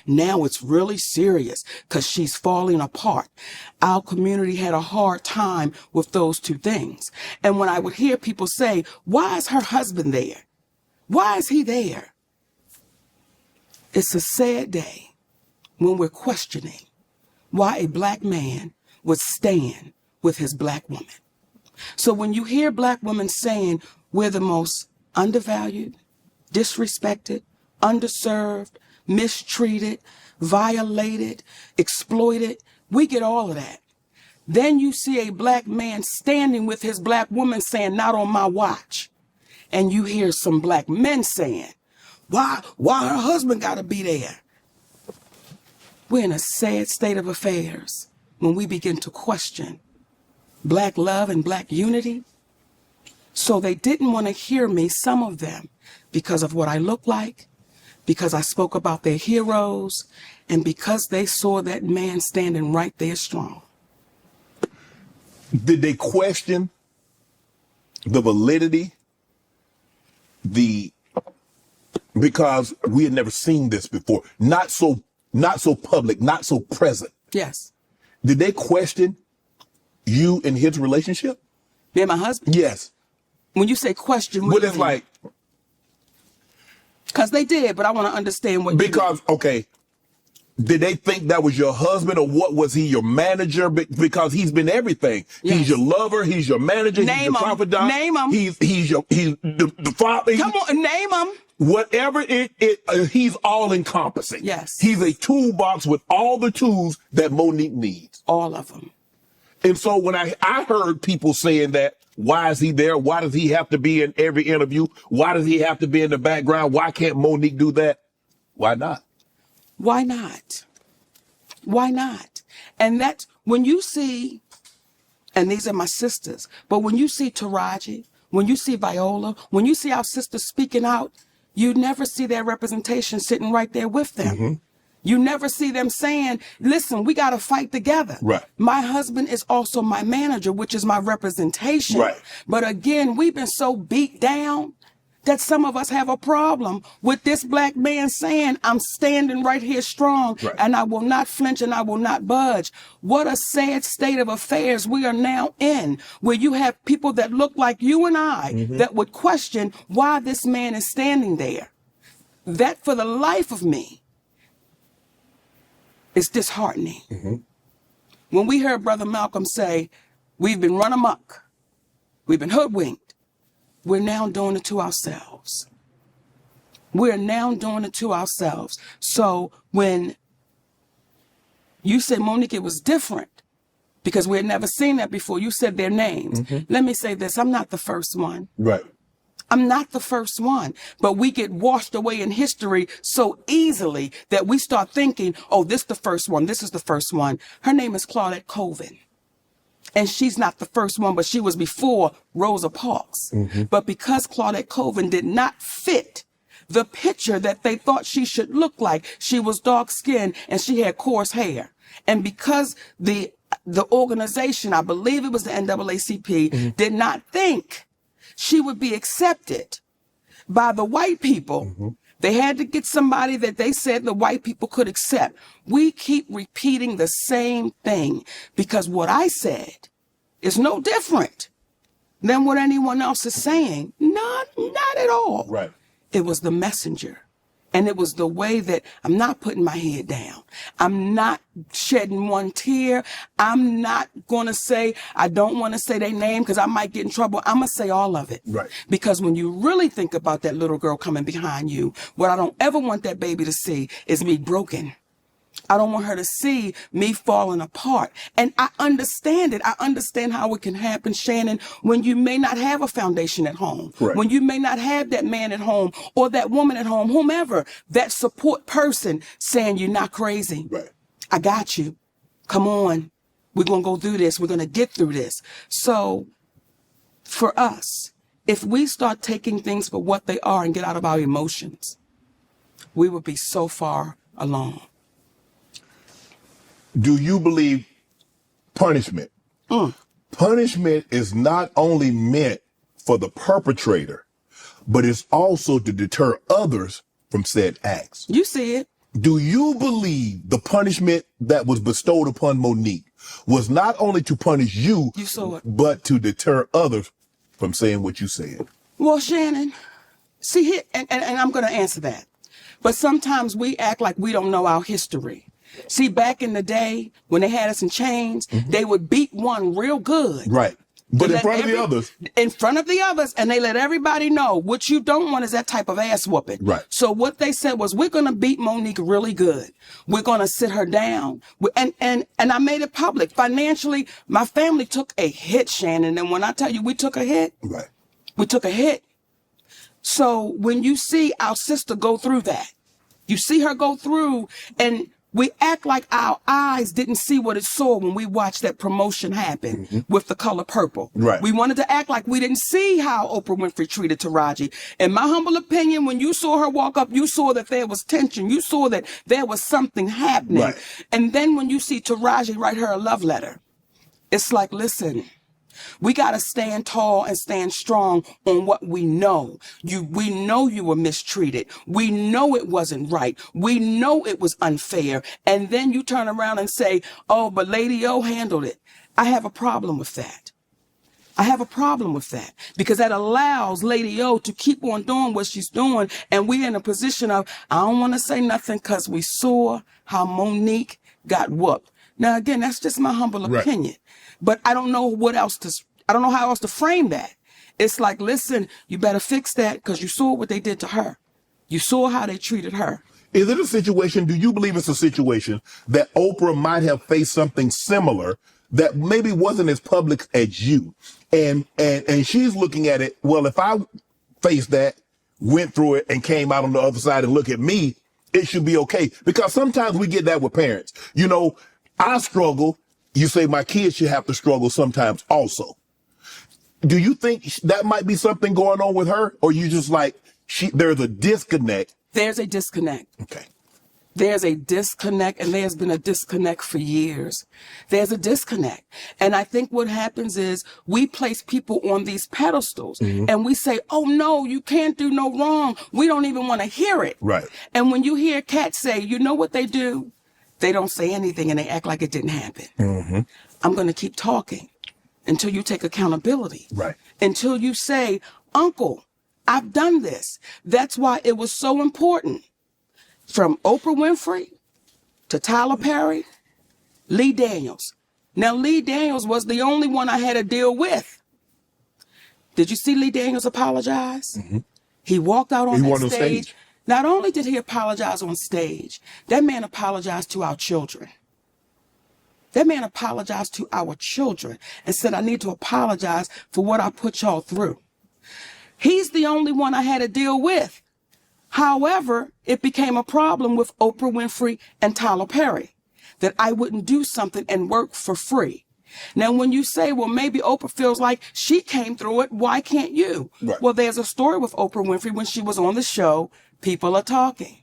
Now it's really serious because she's falling apart. Our community had a hard time with those two things. And when I would hear people say, why is her husband there? Why is he there? It's a sad day when we're questioning why a black man would stand with his black woman. So when you hear black women saying we're the most undervalued, disrespected, underserved, mistreated, violated, exploited, we get all of that. Then you see a black man standing with his black woman saying, not on my watch. And you hear some black men saying, why her husband gotta be there? We're in a sad state of affairs when we begin to question black love and black unity. So they didn't want to hear me, some of them, because of what I look like, because I spoke about their heroes, and because they saw that man standing right there strong. Did they question the validity, because we had never seen this before, not so public, not so present? Yes. Did they question you and his relationship? Me and my husband? Yes. When you say question, what But do you it's mean? like, because they did, but I want to understand what because, okay, did they think that was your husband, or what was he, your manager? Because he's been everything. Yes. He's your lover, he's your manager, he's your confidant. Name him. He's the father. Come on, name him. Whatever he's all encompassing. Yes. He's a toolbox with all the tools that Monique needs. All of them. And so when I heard people saying that, why is he there? Why does he have to be in every interview? Why does he have to be in the background? Why can't Monique do that? Why not? Why not? Why not? And that's when you see, and these are my sisters, but when you see Taraji, when you see Viola, when you see our sisters speaking out, you never see their representation sitting right there with them. Mm-hmm. You never see them saying, listen, we got to fight together. Right. My husband is also my manager, which is my representation. Right. But again, we've been so beat down that some of us have a problem with this black man saying, I'm standing right here strong, right, and I will not flinch and I will not budge. What a sad state of affairs we are now in, where you have people that look like you and I, mm-hmm, that would question why this man is standing there. That, for the life of me, is disheartening. Mm-hmm. When we heard Brother Malcolm say, we've been run amok, we've been hoodwinked, we're now doing it to ourselves. We're now doing it to ourselves. So when you said, Monique, it was different because we had never seen that before, you said their names. Mm-hmm. Let me say this, I'm not the first one. Right. I'm not the first one, but we get washed away in history so easily that we start thinking, oh, this is the first one. This is the first one. Her name is Claudette Colvin. And she's not the first one, but she was before Rosa Parks. Mm-hmm. But because Claudette Colvin did not fit the picture that they thought she should look like, she was dark skinned and she had coarse hair. And because the organization, I believe it was the NAACP, mm-hmm, did not think she would be accepted by the white people, mm-hmm, they had to get somebody that they said the white people could accept. We keep repeating the same thing because what I said is no different than what anyone else is saying. Not at all. Right. It was the messenger. And it was the way that I'm not putting my head down. I'm not shedding one tear. I'm not going to say, I don't want to say their name because I might get in trouble. I'm going to say all of it. Right. Because when you really think about that little girl coming behind you, what I don't ever want that baby to see is me broken. I don't want her to see me falling apart. And I understand it. I understand how it can happen, Shannon, when you may not have a foundation at home, right, when you may not have that man at home or that woman at home, whomever, that support person saying you're not crazy. Right. I got you. Come on. We're going to go through this. We're going to get through this. So for us, if we start taking things for what they are and get out of our emotions, we would be so far along. Do you believe punishment? Punishment is not only meant for the perpetrator, but it's also to deter others from said acts. You see it. Do you believe the punishment that was bestowed upon Monique was not only to punish you, saw it, but to deter others from saying what you said? Well, Shannon, see here, and I'm going to answer that. But sometimes we act like we don't know our history. See, back in the day when they had us in chains, they would beat one real good. Right. But in front of the others. In front of the others, and they let everybody know what you don't want is that type of ass whooping. Right. So what they said was, we're going to beat Monique really good. We're going to sit her down. And I made it public. Financially, my family took a hit, Shannon. And when I tell you we took a hit, right, we took a hit. So when you see our sister go through that, you see her go through, and we act like our eyes didn't see what it saw when we watched that promotion happen with The Color Purple. Right. We wanted to act like we didn't see how Oprah Winfrey treated Taraji. In my humble opinion, when you saw her walk up, you saw that there was tension. You saw that there was something happening. Right. And then when you see Taraji write her a love letter, it's like, listen, we got to stand tall and stand strong on what we know. We know you were mistreated. We know it wasn't right. We know it was unfair. And then you turn around and say, oh, but Lady O handled it. I have a problem with that. I have a problem with that because that allows Lady O to keep on doing what she's doing. And we're in a position of, I don't want to say nothing because we saw how Monique got whooped. Now, again, that's just my humble opinion. But I don't know I don't know how else to frame that. It's like, listen, you better fix that because you saw what they did to her. You saw how they treated her. Is it a situation, do you believe it's a situation that Oprah might have faced something similar that maybe wasn't as public as you? And she's looking at it, well, if I faced that, went through it and came out on the other side and look at me, it should be okay. Because sometimes we get that with parents. You know, I struggle. You say my kids should have to struggle sometimes also. Do you think that might be something going on with her? Or you just like, there's a disconnect? There's a disconnect. Okay. There's a disconnect, and there's been a disconnect for years. There's a disconnect. And I think what happens is we place people on these pedestals and we say, oh, no, you can't do no wrong. We don't even want to hear it. Right. And when you hear cats say, you know what they do? They don't say anything and they act like it didn't happen. I'm going to keep talking until you take accountability. Right. Until you say, Uncle, I've done this. That's why it was so important. From Oprah Winfrey to Tyler Perry, Lee Daniels. Now, Lee Daniels was the only one I had to deal with. Did you see Lee Daniels apologize? He walked out on that stage. Not only did he apologize on stage, that man apologized to our children. That man apologized to our children and said, I need to apologize for what I put y'all through. He's the only one I had to deal with. However, it became a problem with Oprah Winfrey and Tyler Perry that I wouldn't do something and work for free. Now, when you say, well, maybe Oprah feels like she came through it, why can't you? Right. Well, there's a story with Oprah Winfrey when she was on the show, People Are Talking.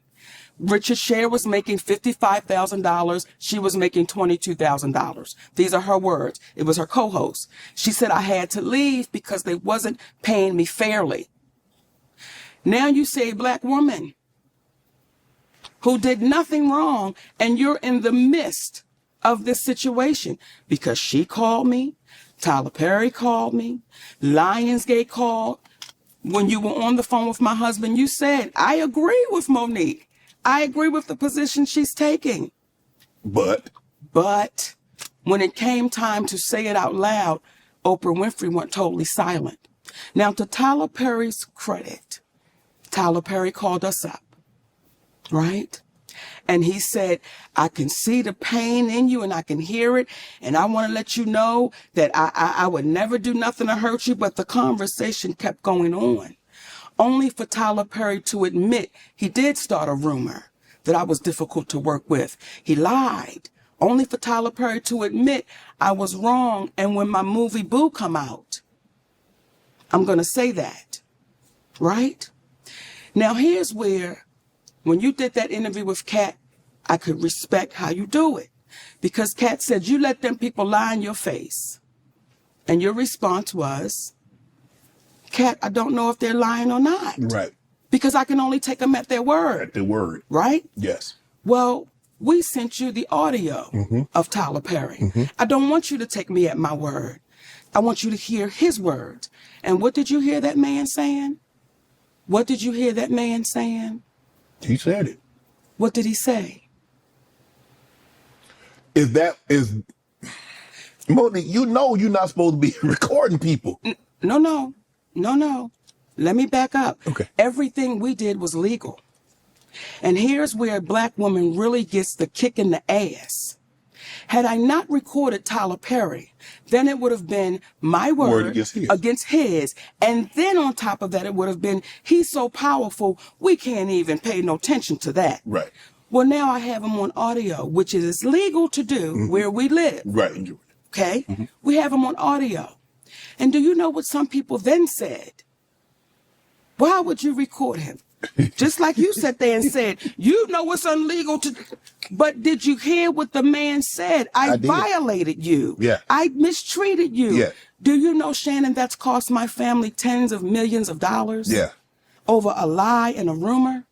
Richard Sher was making $55,000. She was making $22,000. These are her words. It was her co-host. She said, I had to leave because they wasn't paying me fairly. Now you say a black woman who did nothing wrong, and you're in the midst of this situation because she called me, Tyler Perry called me, Lionsgate called. When you were on the phone with my husband, you said, I agree with Monique. I agree with the position she's taking. But when it came time to say it out loud, Oprah Winfrey went totally silent. Now, to Tyler Perry's credit, Tyler Perry called us up, right? And he said, I can see the pain in you and I can hear it. And I want to let you know that I would never do nothing to hurt you. But the conversation kept going on. Only for Tyler Perry to admit he did start a rumor that I was difficult to work with. He lied. Only for Tyler Perry to admit I was wrong. And when my movie Boo come out, I'm going to say that, right? Now, here's where, when you did that interview with Kat, I could respect how you do it. Because Kat said, you let them people lie in your face. And your response was, Kat, I don't know if they're lying or not. right. Because I can only take them at their word. At their word. Right? Yes. Well, we sent you the audio of Tyler Perry. I don't want you to take me at my word. I want you to hear his words. And what did you hear that man saying? What did you hear that man saying? He said it. What did he say? Is Monique, you know you're not supposed to be recording people. No. Let me back up. Okay. Everything we did was legal. And here's where a black woman really gets the kick in the ass. Had I not recorded Tyler Perry, then it would have been my word against his. And then on top of that, it would have been, he's so powerful, we can't even pay no attention to that. Right. Well, now I have him on audio, which is legal to do where we live. Right. Okay? We have him on audio. And do you know what some people then said? Why would you record him? Just like you sat there and said, you know it's illegal to, but did you hear what the man said? I violated you. Yeah. I mistreated you. Yeah. Do you know, Shannon, that's cost my family tens of millions of dollars? Yeah. Over a lie and a rumor?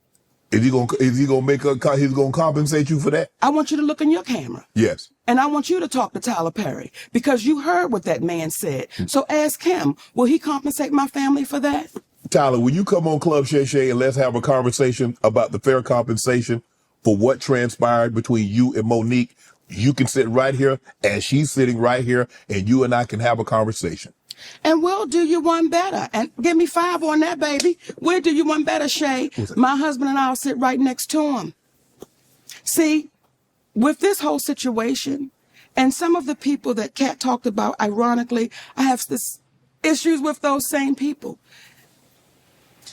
Is he gonna compensate you for that? I want you to look in your camera. Yes. And I want you to talk to Tyler Perry because you heard what that man said. So ask him, will he compensate my family for that? Tyler, will you come on Club Shayshay and let's have a conversation about the fair compensation for what transpired between you and Monique? You can sit right here and she's sitting right here and you and I can have a conversation. And we'll do you one better. And give me 5 on that, baby. We'll do you one better, Shay. My husband and I'll sit right next to him. See, with this whole situation and some of the people that Kat talked about, ironically, I have this issues with those same people.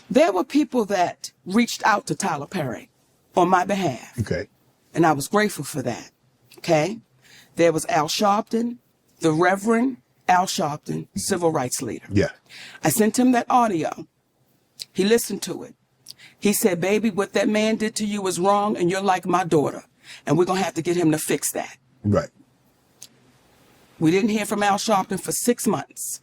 There were people that reached out to Tyler Perry on my behalf. Okay. And I was grateful for that. Okay. There was Al Sharpton, the Reverend Al Sharpton, civil rights leader. Yeah. I sent him that audio. He listened to it. He said, baby, what that man did to you was wrong and you're like my daughter. And we're going to have to get him to fix that. Right. We didn't hear from Al Sharpton for 6 months.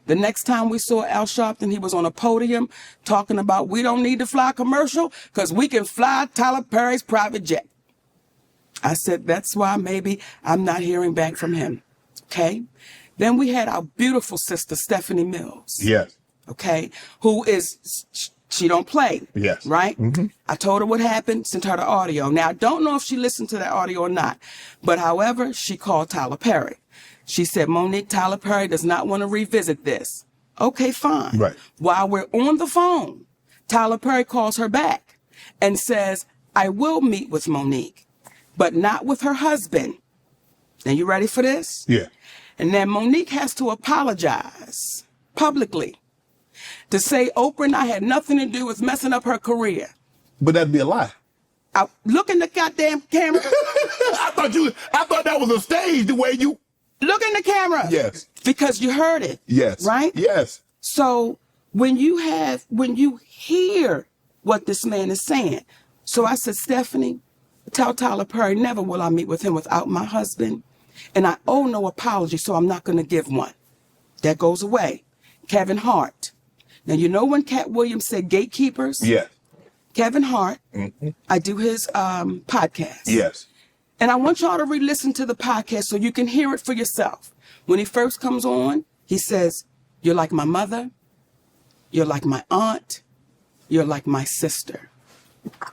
The next time we saw Al Sharpton, he was on a podium talking about we don't need to fly commercial because we can fly Tyler Perry's private jet. I said, that's why maybe I'm not hearing back from him. Okay. Then we had our beautiful sister, Stephanie Mills. Yes. Okay. Who is, she don't play. Yes. Right? I told her what happened, sent her the audio. Now, I don't know if she listened to that audio or not, but however, she called Tyler Perry. She said, Monique, Tyler Perry does not want to revisit this. Okay, fine. Right. While we're on the phone, Tyler Perry calls her back and says, I will meet with Monique, but not with her husband. Now, you ready for this? Yeah. And then Monique has to apologize publicly to say Oprah and I had nothing to do with messing up her career. But that'd be a lie. Look in the goddamn camera. I thought that was a stage the way you... Look in the camera. Yes. Because you heard it. Yes. Right? Yes. So when you hear what this man is saying, so I said, Stephanie, tell Tyler Perry, never will I meet with him without my husband. And I owe no apology, so I'm not going to give one. That goes away. Kevin Hart. Now, you know when Cat Williams said gatekeepers? Yes. Kevin Hart, I do his podcast. Yes. And I want y'all to re-listen to the podcast so you can hear it for yourself. When he first comes on, he says, you're like my mother, you're like my aunt, you're like my sister.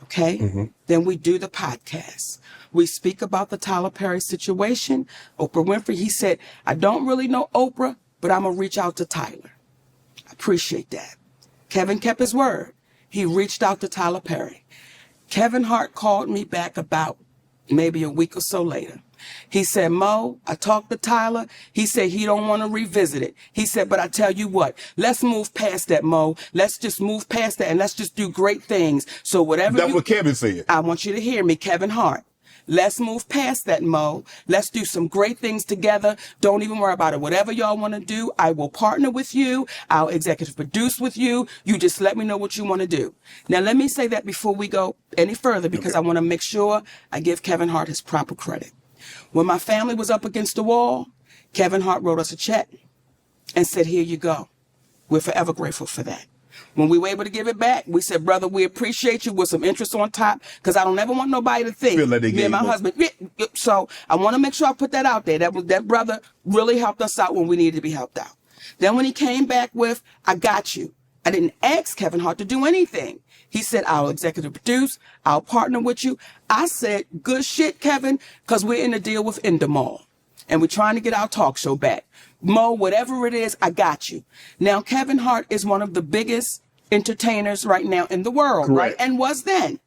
Okay? Then we do the podcast. We speak about the Tyler Perry situation. Oprah Winfrey, he said, I don't really know Oprah, but I'm going to reach out to Tyler. I appreciate that. Kevin kept his word. He reached out to Tyler Perry. Kevin Hart called me back about maybe a week or so later. He said, Mo, I talked to Tyler. He said he don't want to revisit it. He said, but I tell you what, let's move past that, Mo. Let's just move past that and let's just do great things. So whatever That's what Kevin said. I want you to hear me, Kevin Hart. Let's move past that, Mo. Let's do some great things together. Don't even worry about it. Whatever y'all want to do, I will partner with you. I'll executive produce with you. You just let me know what you want to do. Now, let me say that before we go any further, because I want to make sure I give Kevin Hart his proper credit. When my family was up against the wall, Kevin Hart wrote us a check and said, here you go. We're forever grateful for that. When we were able to give it back, we said, brother, we appreciate you with some interest on top, because I don't ever want nobody to think Feel like they me and my gave up. husband. So I want to make sure I put that out there. That brother really helped us out when we needed to be helped out. Then when he came back with, I got you, I didn't ask Kevin Hart to do anything. He said, I'll executive produce, I'll partner with you. I said, good shit, Kevin, because we're in a deal with Endemol, and we're trying to get our talk show back. Mo, whatever it is, I got you. Now, Kevin Hart is one of the biggest entertainers right now in the world, Correct. right? And was then.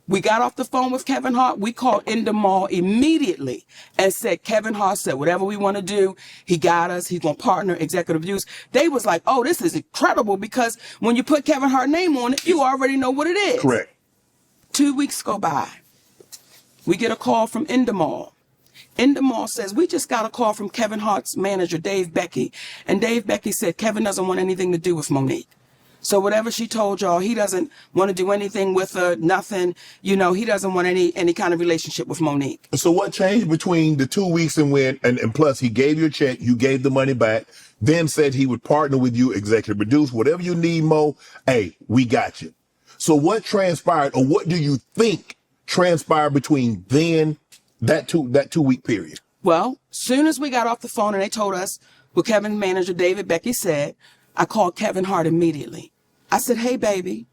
We got off the phone with Kevin Hart. We called Endemol immediately and said, Kevin Hart said, whatever we want to do, he got us. He's going to partner, executive use. They was like, oh, this is incredible, because when you put Kevin Hart's name on it, you already know what it is. Correct. 2 weeks go by. We get a call from Endemol. Endemol says, we just got a call from Kevin Hart's manager, Dave Becky. And Dave Becky said, Kevin doesn't want anything to do with Monique. So whatever she told y'all, he doesn't want to do anything with her, nothing. You know, he doesn't want any kind of relationship with Monique. So what changed between the 2 weeks and plus he gave you a check, you gave the money back, then said he would partner with you, executive produce, whatever you need, Mo, hey, we got you. So what transpired, or what do you think transpired between then, that 2 week period? Well, soon as we got off the phone and they told us what Kevin's manager, David Becky, said, I called Kevin Hart immediately. I said, hey, baby,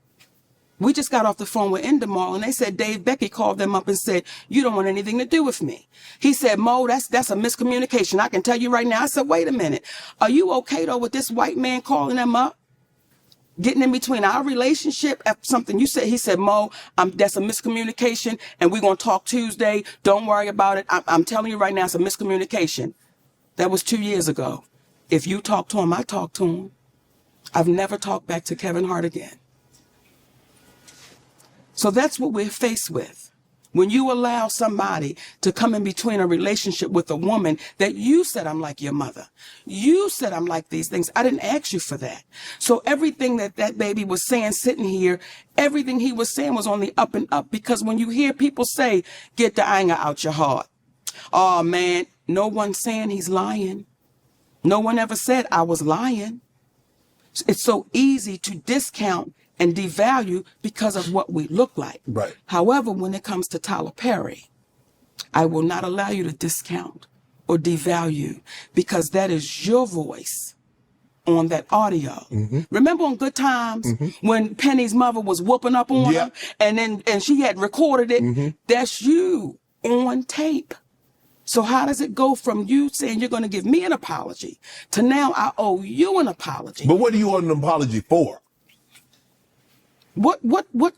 we just got off the phone with Endemol, and they said Dave Becky called them up and said, you don't want anything to do with me. He said, Mo, that's a miscommunication. I can tell you right now. I said, wait a minute. Are you okay, though, with this white man calling them up? Getting in between our relationship after something you said. He said, Mo, that's a miscommunication, and we're going to talk Tuesday. Don't worry about it. I'm telling you right now, it's a miscommunication. That was 2 years ago. If you talk to him, I talk to him. I've never talked back to Kevin Hart again. So that's what we're faced with. When you allow somebody to come in between a relationship with a woman that you said, I'm like your mother. You said I'm like these things. I didn't ask you for that. So everything that baby was saying sitting here, everything he was saying was on the up and up. Because when you hear people say, get the anger out your heart. Oh, man, no one's saying he's lying. No one ever said I was lying. It's so easy to discount and devalue because of what we look like. Right. However, when it comes to Tyler Perry, I will not allow you to discount or devalue, because that is your voice on that audio. Mm-hmm. Remember on Good Times, mm-hmm, when Penny's mother was whooping up on her, and she had recorded it? Mm-hmm. That's you on tape. So how does it go from you saying you're going to give me an apology to now I owe you an apology? But what do you owe an apology for? What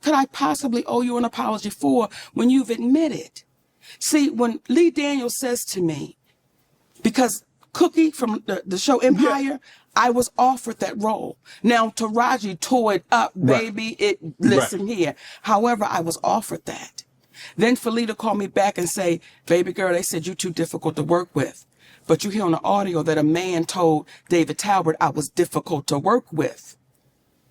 could I possibly owe you an apology for when you've admitted? See, when Lee Daniels says to me, because Cookie from the show Empire, I was offered that role. Now, Taraji tore it up, baby. Listen here. However, I was offered that. Then Felita called me back and say, baby girl, they said you're too difficult to work with. But you hear on the audio that a man told David Talbot I was difficult to work with.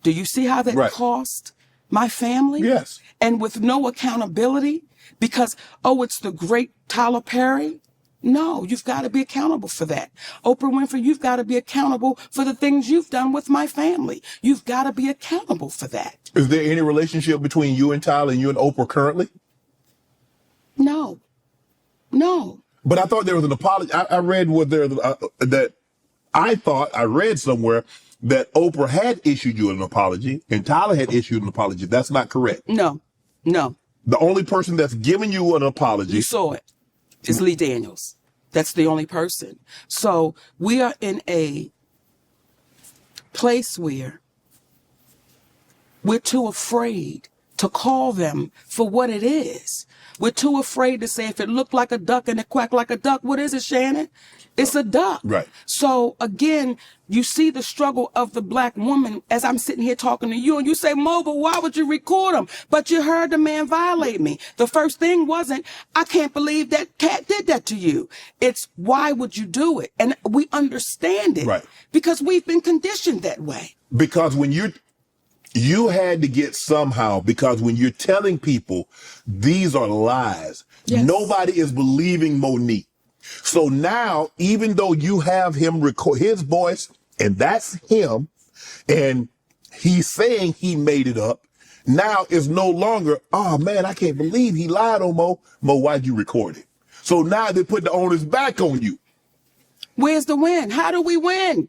Do you see how that cost my family? Yes. And with no accountability because, oh, it's the great Tyler Perry. No, you've got to be accountable for that. Oprah Winfrey, you've got to be accountable for the things you've done with my family. You've got to be accountable for that. Is there any relationship between you and Tyler and you and Oprah currently? No. But I thought there was an apology. I read I read somewhere that Oprah had issued you an apology and Tyler had issued an apology. That's not correct. No. The only person that's given you an apology. You saw it. It's Lee Daniels. That's the only person. So we are in a place where we're too afraid to call them for what it is. We're too afraid to say, if it looked like a duck and it quacked like a duck, what is it, Shannon? It's a duck. Right. So again, you see the struggle of the black woman as I'm sitting here talking to you, and you say, Mo, but why would you record him? But you heard the man violate me. The first thing wasn't, I can't believe that cat did that to you. It's, why would you do it? And we understand it. Right. Because we've been conditioned that way. Because when you had to get somehow, because when you're telling people these are lies, nobody is believing Monique. So now, even though you have him record his voice, and that's him, and He's saying he made it up. Now it's no longer, oh man, I can't believe he lied on Mo. Mo, why'd you record it? So now they put the onus back on you. Where's the win? How do we win?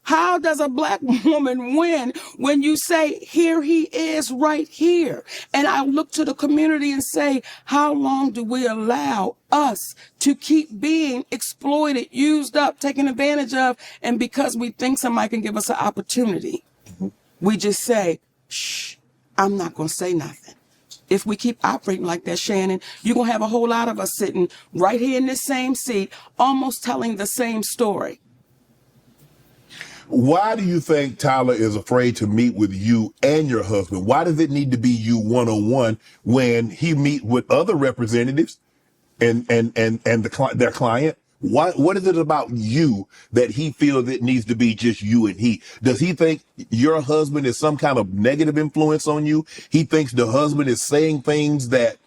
How does a black woman win when you say, here he is right here? And I look to the community and say, how long do we allow us to keep being exploited, used up, taken advantage of? And because we think somebody can give us an opportunity, we just say, shh, I'm not going to say nothing. If we keep operating like that, Shannon, you're going to have a whole lot of us sitting right here in this same seat, almost telling the same story. Why do you think Tyler is afraid to meet with you and your husband? Why does it need to be you one-on-one when he meet with other representatives and their client? What is it about you that he feels it needs to be just you and he? Does he think your husband is some kind of negative influence on you? He thinks the husband is saying things that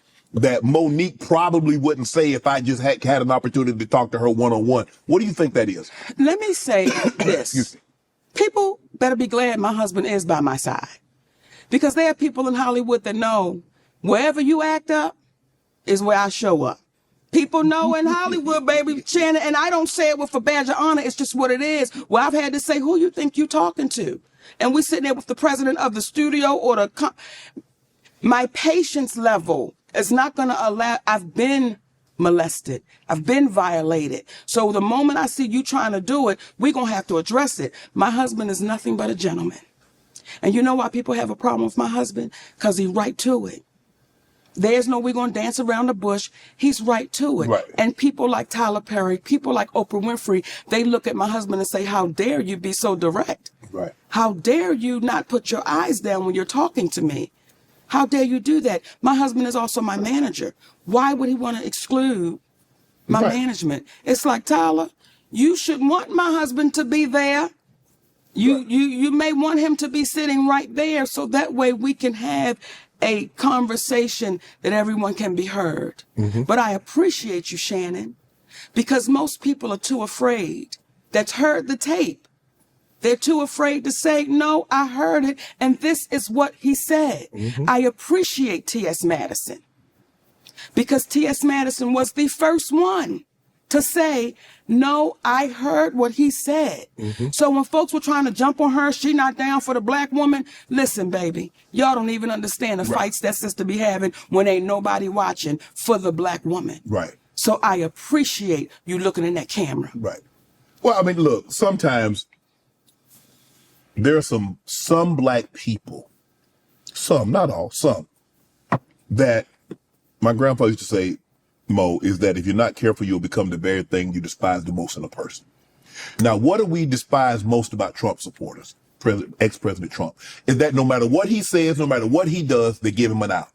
Monique probably wouldn't say if I just had an opportunity to talk to her one-on-one. What do you think that is? Let me say this. People better be glad my husband is by my side, because there are people in Hollywood that know wherever you act up is where I show up. People know in Hollywood, baby, Shannon, and I don't say it with a badge of honor. It's just what it is. Well, I've had to say, who you think you talking to? And we sitting there with the president of the studio or my patience level is not going to allow. I've been molested. I've been violated. So the moment I see you trying to do it, we're going to have to address it. My husband is nothing but a gentleman. And you know why people have a problem with my husband? Because he's right to it. There's no we're going to dance around the bush. He's right to it. Right. And people like Tyler Perry, people like Oprah Winfrey, they look at my husband and say, how dare you be so direct? Right. How dare you not put your eyes down when you're talking to me? How dare you do that? My husband is also my manager. Why would he want to exclude my management? It's like, Tyler, you should want my husband to be there. You may want him to be sitting right there, so that way we can have a conversation that everyone can be heard. But I appreciate you, Shannon, because most people are too afraid. That's heard the tape. They're too afraid to say, no, I heard it, and this is what he said. I appreciate T.S. Madison, because T.S. Madison was the first one to say, no, I heard what he said. So when folks were trying to jump on her, she not down for the black woman, listen, baby, y'all don't even understand the fights that sister be having when ain't nobody watching for the black woman. Right. So I appreciate you looking in that camera. Right. Well, I mean, look, sometimes there are some black people, some, not all, some, that my grandpa used to say, Mo, is that if you're not careful, you'll become the very thing you despise the most in a person. Now, what do we despise most about Trump supporters, ex-President Trump, is that no matter what he says, no matter what he does, they give him an out.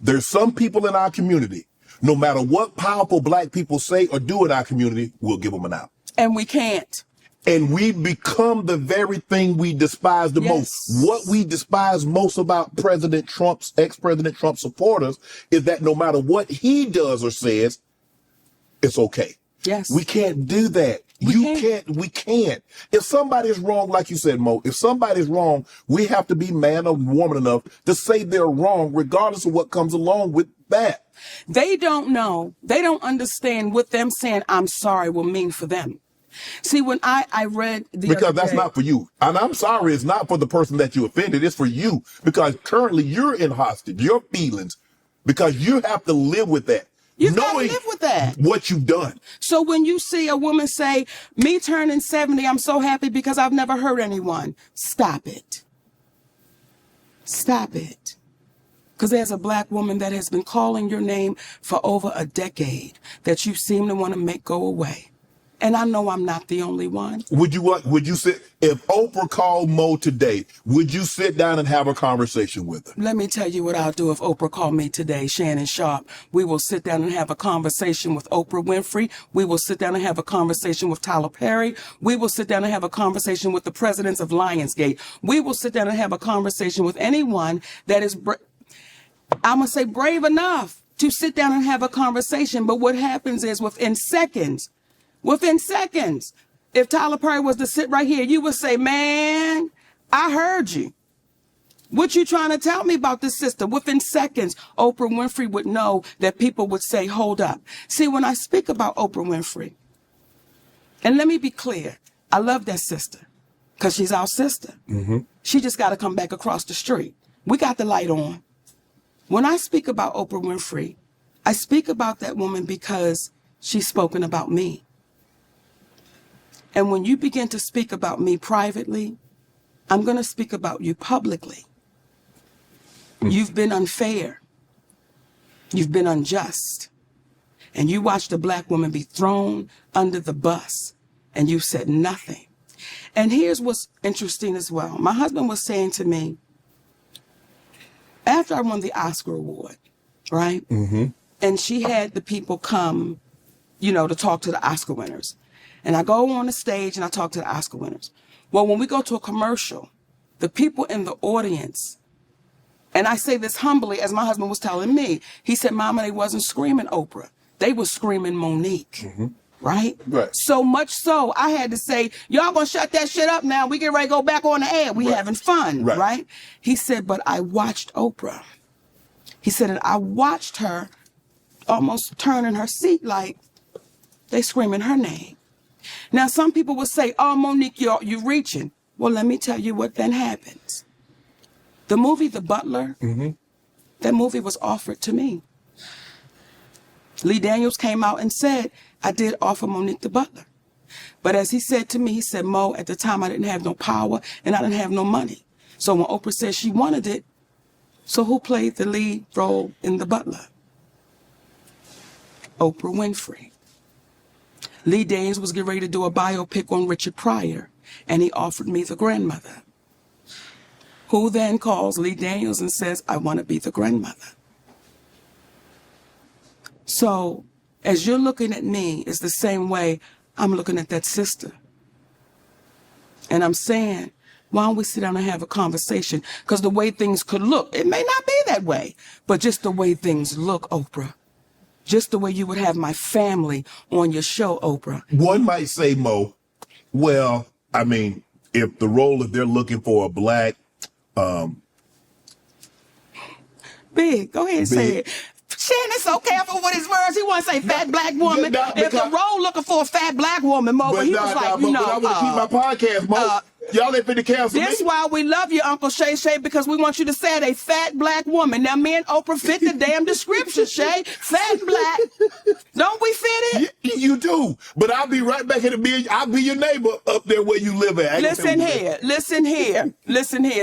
There's some people in our community, no matter what powerful black people say or do in our community, we'll give them an out. And we can't. And we become the very thing we despise the most. What we despise most about ex-President Trump supporters is that no matter what he does or says, it's okay. Yes. We can't do that. We can't. If somebody's wrong, like you said, Mo, if somebody's wrong, we have to be man or woman enough to say they're wrong, regardless of what comes along with that. They don't know. They don't understand what them saying, I'm sorry, will mean for them. See, when I read because that's not for you. And I'm sorry, it's not for the person that you offended. It's for you, because currently you're in hostage, your feelings, because you have to live with that. You've got to live with that. What you've done. So when you see a woman say, me turning 70, I'm so happy because I've never hurt anyone. Stop it. Stop it. Because there's a black woman that has been calling your name for over a decade that you seem to want to make go away. And I know I'm not the only one. Would you sit, if Oprah called Mo today, would you sit down and have a conversation with her? Let me tell you what I'll do if Oprah called me today, Shannon Sharp. We will sit down and have a conversation with Oprah Winfrey. We will sit down and have a conversation with Tyler Perry. We will sit down and have a conversation with the presidents of Lionsgate. We will sit down and have a conversation with anyone that is, I'm going to say, brave enough to sit down and have a conversation. But what happens is within seconds, if Tyler Perry was to sit right here, you would say, man, I heard you. What you trying to tell me about this sister? Within seconds, Oprah Winfrey would know that people would say, hold up. See, when I speak about Oprah Winfrey, and let me be clear, I love that sister because she's our sister. She just got to come back across the street. We got the light on. When I speak about Oprah Winfrey, I speak about that woman because she's spoken about me. And when you begin to speak about me privately, I'm going to speak about you publicly. You've been unfair. You've been unjust. And you watched a black woman be thrown under the bus, and you said nothing. And here's what's interesting as well. My husband was saying to me, after I won the Oscar award, right? And she had the people come, you know, to talk to the Oscar winners. And I go on the stage and I talk to the Oscar winners. Well, when we go to a commercial, the people in the audience, and I say this humbly, as my husband was telling me, he said, Mama, they wasn't screaming Oprah. They was screaming Monique. Right? So much so, I had to say, y'all gonna shut that shit up now. We get ready to go back on the air. We having fun, right? He said, but I watched Oprah. He said, and I watched her almost turn in her seat like they screaming her name. Now, some people will say, oh, Monique, you're reaching. Well, let me tell you what then happens. The movie The Butler, that movie was offered to me. Lee Daniels came out and said, I did offer Monique the Butler. But as he said to me, he said, Mo, at the time I didn't have no power and I didn't have no money. So when Oprah said she wanted it, so who played the lead role in The Butler? Oprah Winfrey. Lee Daniels was getting ready to do a biopic on Richard Pryor, and he offered me the grandmother. Who then calls Lee Daniels and says, I want to be the grandmother. So as you're looking at me, it's the same way I'm looking at that sister. And I'm saying, why don't we sit down and have a conversation? Because the way things could look, it may not be that way, but just the way things look, Oprah. Just the way you would have my family on your show, Oprah. One might say, Mo, well, I mean, if the role, if they're looking for a black, Big, go ahead and say it. Shannon, it's so careful with his words. He want to say fat black woman. If the role looking for a fat black woman, Mo, but he was like, you know. But I want to keep my podcast, Mo. Y'all ain't finna cancel me. This is why we love you, Uncle Shayshay, because we want you to say it, a fat black woman. Now, me and Oprah fit the damn description, Shay. Fat black. Don't we fit it? You do. But I'll be right back in the million. I'll be your neighbor up there where you live at. Listen here.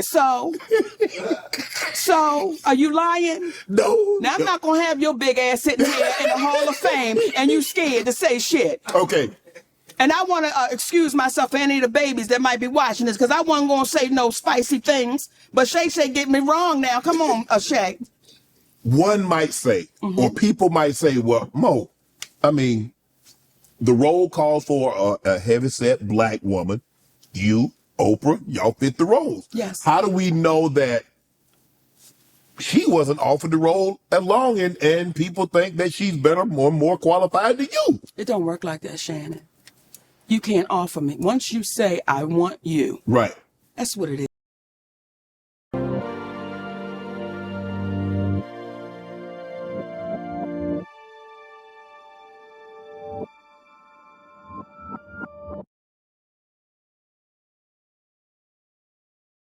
So, are you lying? No. Now, I'm not going to have your big ass sitting here in the Hall of Fame and you scared to say shit. Okay. And I want to excuse myself for any of the babies that might be watching this, because I wasn't going to say no spicy things. But Shayshay get me wrong now. Come on, Shay. One might say, or people might say, well, Mo, I mean, the role calls for a heavyset black woman. You, Oprah, y'all fit the roles. Yes. How do we know that she wasn't offered the role as long and people think that she's better, more qualified than you? It don't work like that, Shannon. You can't offer me. Once you say, I want you. Right. That's what it is.